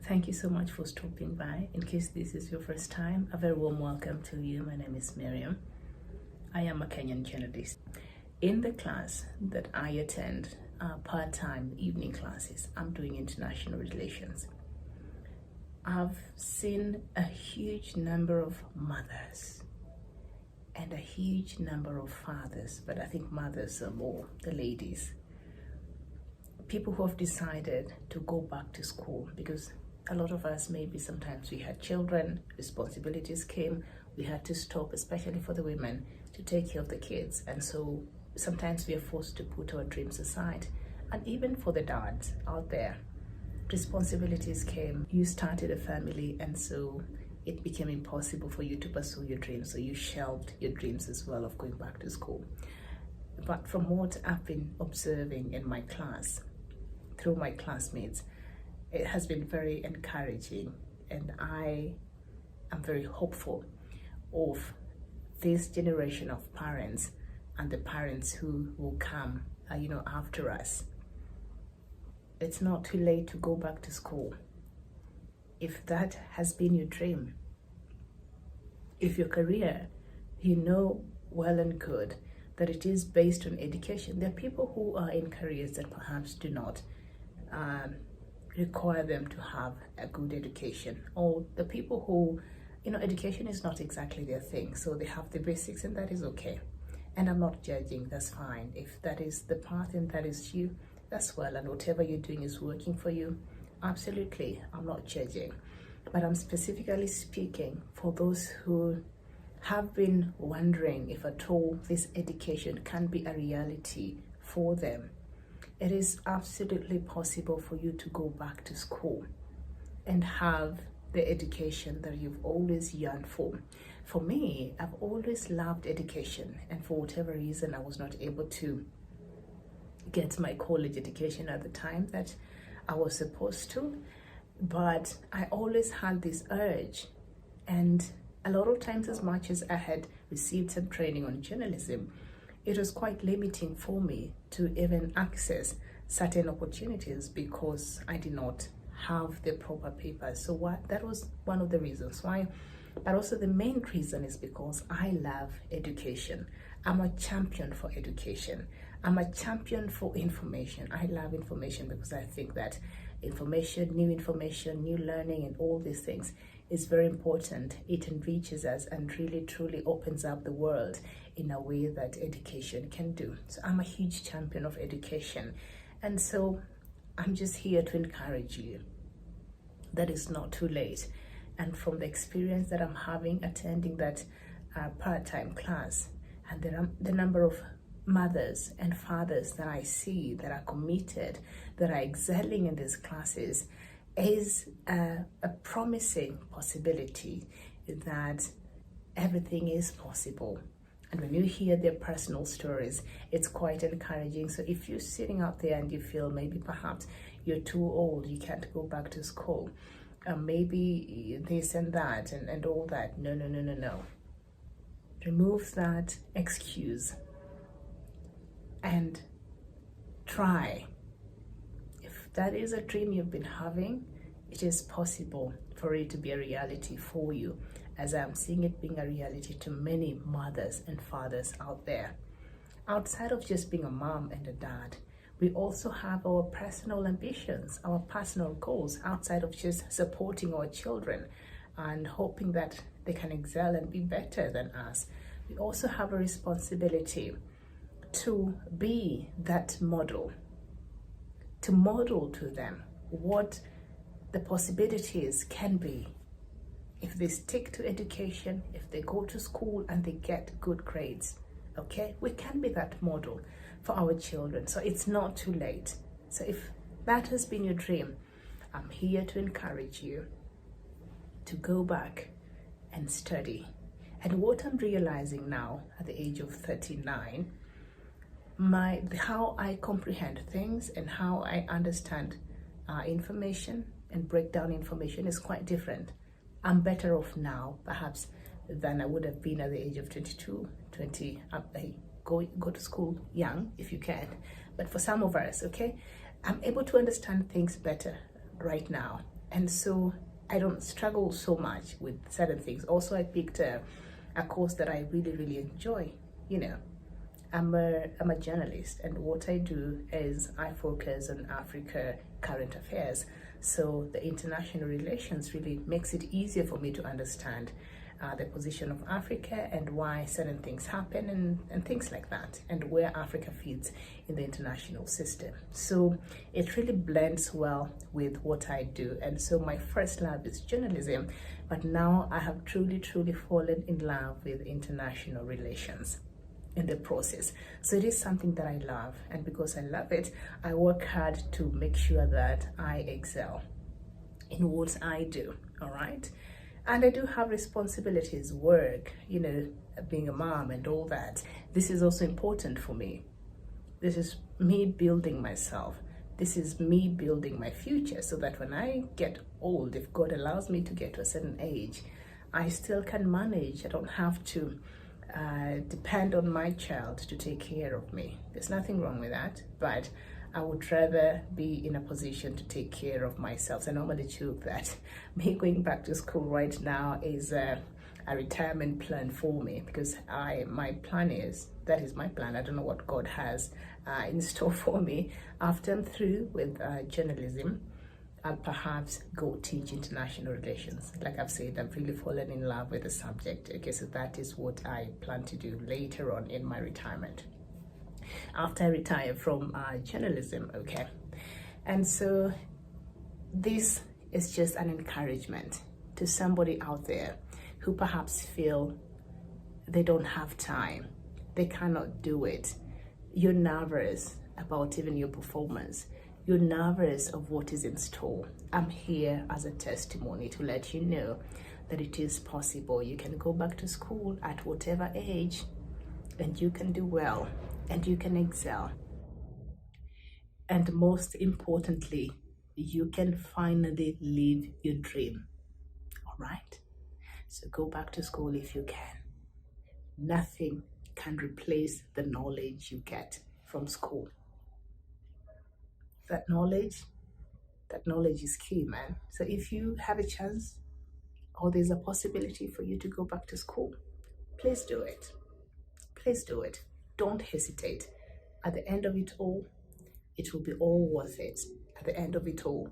Thank you so much for stopping by. In case this is your first time, a very warm welcome to you. My name is Miriam. I am a Kenyan journalist. In the class that I attend, part-time evening classes, I'm doing international relations. I've seen a huge number of mothers and a huge number of fathers, but I think mothers are more the ladies. People who have decided to go back to school because a lot of us, maybe sometimes we had children, responsibilities came, we had to stop, especially for the women, to take care of the kids. And so sometimes we are forced to put our dreams aside. And even for the dads out there, responsibilities came, you started a family, and so it became impossible for you to pursue your dreams. So you shelved your dreams as well of going back to school. But from what I've been observing in my class, through my classmates, it has been very encouraging, and I am very hopeful of this generation of parents and the parents who will come, after us. It's not too late to go back to school. If that has been your dream, if your career, you know well and good that it is based on education. There are people who are in careers that perhaps do not require them to have a good education, or the people who, education is not exactly their thing, so they have the basics, and that is okay. And I'm not judging, that's fine. If that is the path and that is you, that's well, and whatever you're doing is working for you, absolutely, I'm not judging. But I'm specifically speaking for those who have been wondering if at all this education can be a reality for them. It is absolutely possible for you to go back to school and have the education that you've always yearned for. For me, I've always loved education, and for whatever reason, I was not able to get my college education at the time that I was supposed to, but I always had this urge, and a lot of times, as much as I had received some training on journalism, it was quite limiting for me to even access certain opportunities because I did not have the proper papers. So that was one of the reasons why. But also the main reason is because I love education. I'm a champion for education. I'm a champion for information. I love information because I think that information, new learning, and all these things is very important. It enriches us and really truly opens up the world in a way that education can do. So I'm a huge champion of education. And so I'm just here to encourage you that it's not too late. And from the experience that I'm having attending that part-time class, and the number of mothers and fathers that I see that are committed, that are excelling in these classes, is a promising possibility that everything is possible. And when you hear their personal stories, it's quite encouraging. So if you're sitting out there and you feel maybe perhaps you're too old, you can't go back to school, maybe this and that and all that, no. Remove that excuse and try. If that is a dream you've been having, it is possible for it to be a reality for you, as I'm seeing it being a reality to many mothers and fathers out there. Outside of just being a mom and a dad, we also have our personal ambitions, our personal goals, outside of just supporting our children and hoping that they can excel and be better than us. We also have a responsibility to be that model, to model to them what the possibilities can be if they stick to education, if they go to school and they get good grades. Okay, we can be that model for our children. So it's not too late. So if that has been your dream, I'm here to encourage you to go back and study. And what I'm realizing now at the age of 39, how I comprehend things and how I understand information and break down information is quite different. I'm better off now, perhaps, than I would have been at the age of 22, 20. Go to school young if you can. But for some of us, okay, I'm able to understand things better right now. And so I don't struggle so much with certain things. Also, I picked a course that I really, really enjoy. You know, I'm a journalist, and what I do is I focus on Africa current affairs. So the international relations really makes it easier for me to understand the position of Africa and why certain things happen, and things like that, and where Africa fits in the international system. So it really blends well with what I do. And so my first love is journalism, but now I have truly, truly fallen in love with international relations in the process. So it is something that I love, and because I love it, I work hard to make sure that I excel in what I do. All right. And I do have responsibilities, work, being a mom and all that. This is also important for me. This is me building myself. This is me building my future, so that when I get old, if God allows me to get to a certain age, I still can manage. I don't have to depend on my child to take care of me. There's nothing wrong with that, but I would rather be in a position to take care of myself. I normally joke that me going back to school right now is a retirement plan for me, because my plan is, that is my plan. I don't know what God has in store for me. After I'm through with journalism, I'll perhaps go teach international relations. Like I've said, I've really fallen in love with the subject. Okay, so that is what I plan to do later on in my retirement, after I retire from journalism. Okay, and so this is just an encouragement to somebody out there who perhaps feel they don't have time, they cannot do it. You're nervous about even your performance. You're nervous of what is in store. I'm here as a testimony to let you know that it is possible. You can go back to school at whatever age, and you can do well, and you can excel. And most importantly, you can finally live your dream. All right? So go back to school if you can. Nothing can replace the knowledge you get from school. That knowledge is key, man. So if you have a chance, or there's a possibility for you to go back to school, please do it. Please do it. Don't hesitate. At the end of it all, it will be all worth it. At the end of it all,